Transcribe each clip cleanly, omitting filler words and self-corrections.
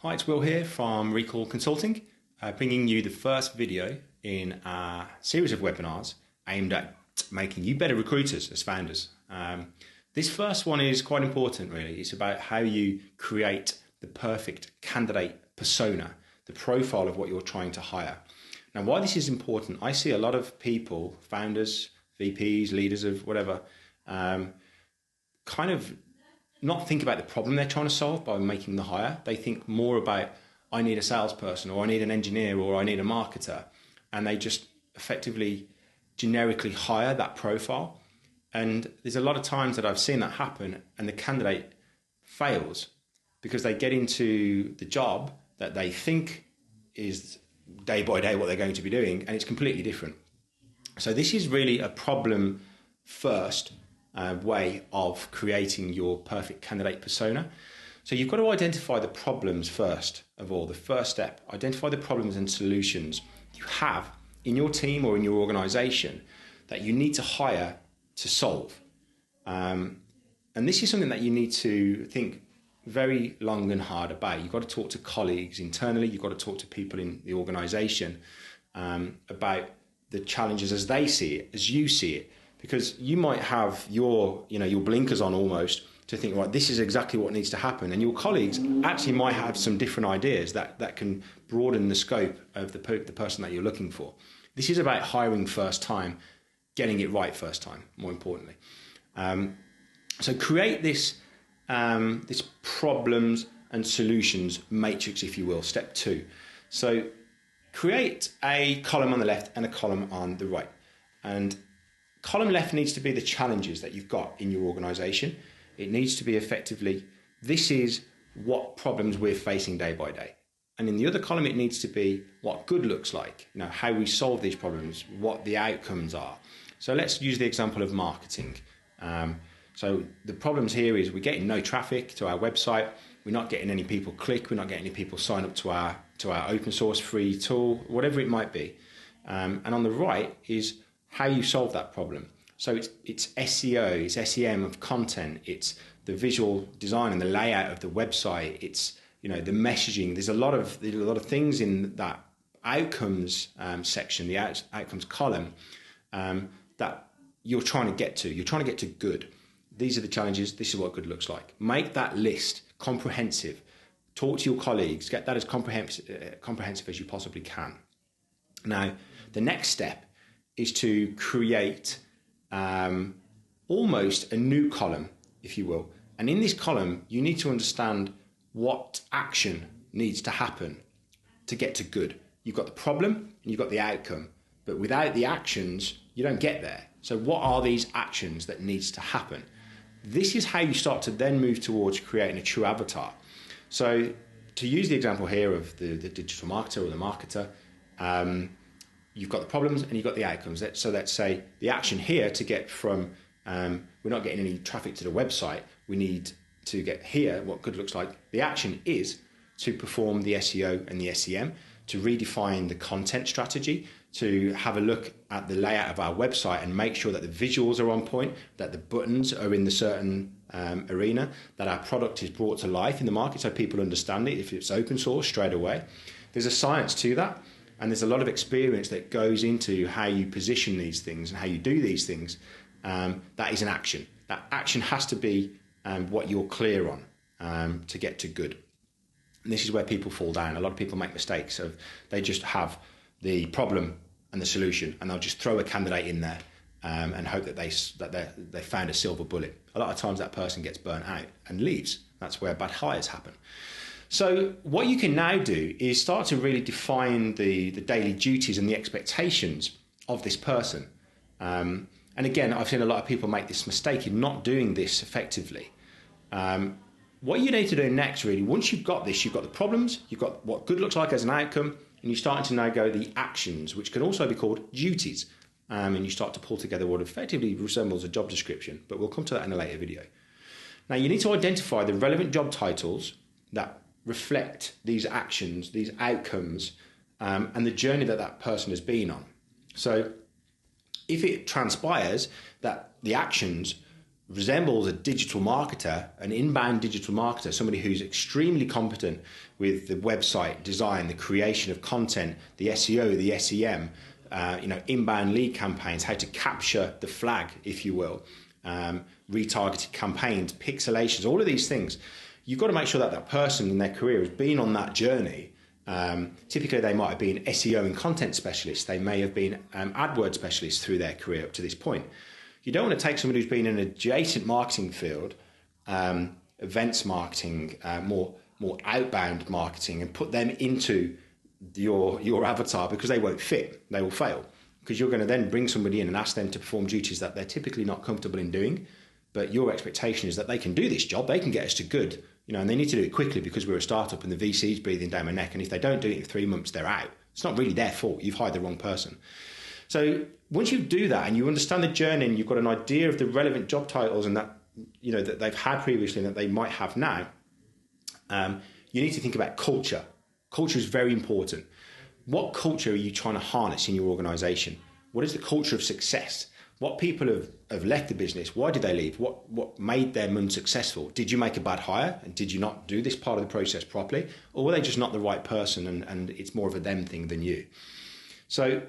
Hi, it's Will here from Rekall Consulting, bringing you the first video in a series of webinars aimed at making you better recruiters as founders. This first one is quite important, really. It's about how you create the perfect candidate persona, the profile of what you're trying to hire. Now, why this is important, I see a lot of people, founders, VPs, leaders of whatever, kind of not think about the problem they're trying to solve by making the hire. They think more about, I need a salesperson, or I need an engineer, or I need a marketer. And they just effectively generically hire that profile. And there's a lot of times that I've seen that happen and the candidate fails because they get into the job that they think is day by day what they're going to be doing, and it's completely different. So this is really a problem first way of creating your perfect candidate persona. So you've got to identify the problems first of all. The first step, identify the problems and solutions you have in your team or in your organization that you need to hire to solve. And this is something that you need to think very long and hard about. You've got to talk to colleagues internally. You've got to talk to people in the organization about the challenges as they see it, as you see it. Because you might have your blinkers on almost to think, right, this is exactly what needs to happen. And your colleagues actually might have some different ideas that can broaden the scope of the person that you're looking for. This is about hiring first time, getting it right first time, more importantly. So create this problems and solutions matrix, if you will, step 2. So create a column on the left and a column on the right. And column left needs to be the challenges that you've got in your organization. It needs to be effectively, this is what problems we're facing day by day. And in the other column, it needs to be what good looks like, how we solve these problems, what the outcomes are. So let's use the example of marketing. So the problems here is we're getting no traffic to our website. We're not getting any people click. We're not getting any people sign up to our open source free tool, whatever it might be. And on the right is how you solve that problem. So it's SEO, it's SEM of content, it's the visual design and the layout of the website, it's the messaging. There's a lot of things in that outcomes section, the outcomes column, that you're trying to get to. You're trying to get to good. These are the challenges. This is what good looks like. Make that list comprehensive. Talk to your colleagues. Get that as comprehensive as you possibly can. Now, the next step is to create almost a new column, if you will. And in this column, you need to understand what action needs to happen to get to good. You've got the problem and you've got the outcome, but without the actions, you don't get there. So what are these actions that needs to happen? This is how you start to then move towards creating a true avatar. So to use the example here of the digital marketer or the marketer, you've got the problems and you've got the outcomes. So let's say the action here to get from, we're not getting any traffic to the website. We need to get here what good looks like. The action is to perform the SEO and the SEM, to redefine the content strategy, to have a look at the layout of our website and make sure that the visuals are on point, that the buttons are in the certain arena, that our product is brought to life in the market so people understand it. If it's open source, straight away. There's a science to that. And there's a lot of experience that goes into how you position these things and how you do these things. That is an action. That action has to be what you're clear on to get to good. And this is where people fall down. A lot of people make mistakes. So they just have the problem and the solution, and they'll just throw a candidate in there and hope that they found a silver bullet. A lot of times that person gets burnt out and leaves. That's where bad hires happen. So what you can now do is start to really define the daily duties and the expectations of this person. And again, I've seen a lot of people make this mistake in not doing this effectively. What you need to do next, really, once you've got this, you've got the problems, you've got what good looks like as an outcome, and you're starting to now go the actions, which can also be called duties. And you start to pull together what effectively resembles a job description, but we'll come to that in a later video. Now, you need to identify the relevant job titles that reflect these actions, these outcomes, and the journey that person has been on. So if it transpires that the actions resembles a digital marketer, an inbound digital marketer, somebody who's extremely competent with the website design, the creation of content, the SEO, the SEM, inbound lead campaigns, how to capture the flag, if you will, retargeted campaigns, pixelations, all of these things. You've got to make sure that that person in their career has been on that journey. Typically, they might have been SEO and content specialists. They may have been AdWords specialists through their career up to this point. You don't want to take somebody who's been in an adjacent marketing field, events marketing, more outbound marketing, and put them into your avatar, because they won't fit. They will fail, because you're going to then bring somebody in and ask them to perform duties that they're typically not comfortable in doing. But your expectation is that they can do this job, they can get us to good, and they need to do it quickly because we're a startup and the VC's breathing down my neck. And if they don't do it in 3 months, they're out. It's not really their fault. You've hired the wrong person. So once you do that and you understand the journey and you've got an idea of the relevant job titles and that, that they've had previously and that they might have now, you need to think about culture. Culture is very important. What culture are you trying to harness in your organization? What is the culture of success? What people have left the business? Why did they leave? What made them unsuccessful? Did you make a bad hire? And did you not do this part of the process properly? Or were they just not the right person and it's more of a them thing than you? So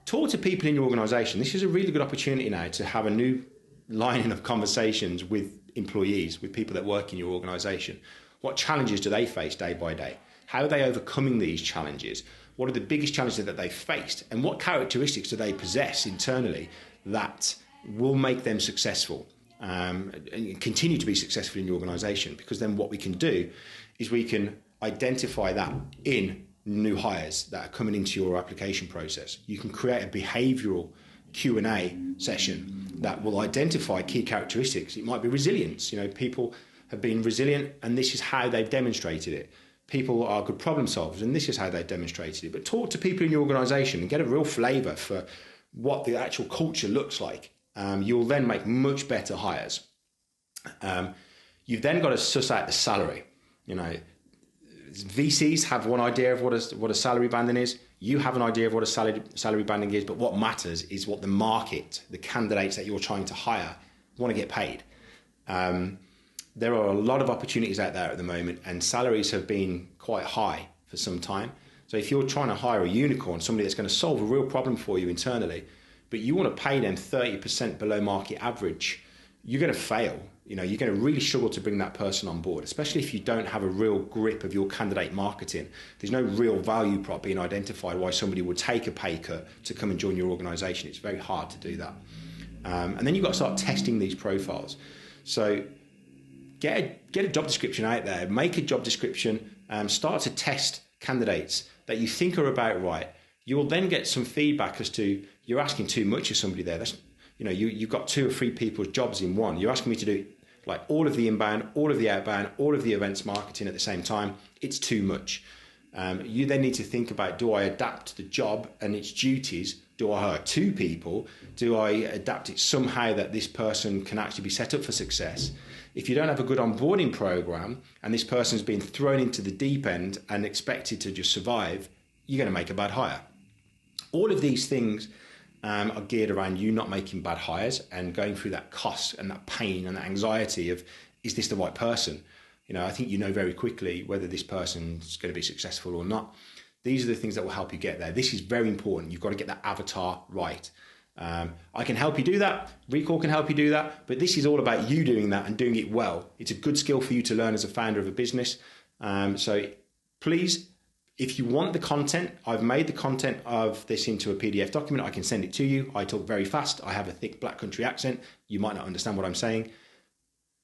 talk to people in your organization. This is a really good opportunity now to have a new line of conversations with employees, with people that work in your organization. What challenges do they face day by day? How are they overcoming these challenges? What are the biggest challenges that they've faced? And what characteristics do they possess internally that will make them successful and continue to be successful in your organization? Because then what we can do is we can identify that in new hires that are coming into your application process. You can create a behavioral Q&A session that will identify key characteristics. It might be resilience. People have been resilient and this is how they've demonstrated it. People are good problem solvers and this is how they've demonstrated it. But talk to people in your organization and get a real flavor for what the actual culture looks like. You'll then make much better hires. You've then got to suss out the salary. VCs have one idea of what a salary banding is. You have an idea of what a salary banding is, but what matters is what the market, the candidates that you're trying to hire, want to get paid. There are a lot of opportunities out there at the moment, and salaries have been quite high for some time. So if you're trying to hire a unicorn, somebody that's going to solve a real problem for you internally, but you want to pay them 30% below market average, you're going to fail. You're going to really struggle to bring that person on board, especially if you don't have a real grip of your candidate marketing. There's no real value prop being identified why somebody would take a pay cut to come and join your organization. It's very hard to do that. And then you've got to start testing these profiles. So get a job description out there, make a job description, start to test candidates that you think are about right. You'll then get some feedback as to you're asking too much of somebody there. You've got 2 or 3 people's jobs in one. You're asking me to do like all of the inbound, all of the outbound, all of the events marketing at the same time. It's too much. You then need to think about, do I adapt the job and its duties? Do I hire 2 people? Do I adapt it somehow that this person can actually be set up for success? If you don't have a good onboarding program and this person's been thrown into the deep end and expected to just survive, you're going to make a bad hire. All of these things are geared around you not making bad hires and going through that cost and that pain and that anxiety of, is this the right person? I think very quickly whether this person's going to be successful or not. These are the things that will help you get there. This is very important. You've got to get that avatar right. I can help you do that. Rekall can help you do that. But this is all about you doing that and doing it well. It's a good skill for you to learn as a founder of a business. So please, if you want the content, I've made the content of this into a PDF document. I can send it to you. I talk very fast. I have a thick black country accent. You might not understand what I'm saying.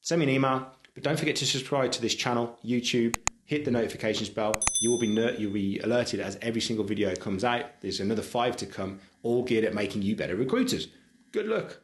Send me an email. But don't forget to subscribe to this channel, YouTube. Hit the notifications bell. You'll be alerted as every single video comes out. There's another 5 to come, all geared at making you better recruiters. Good luck.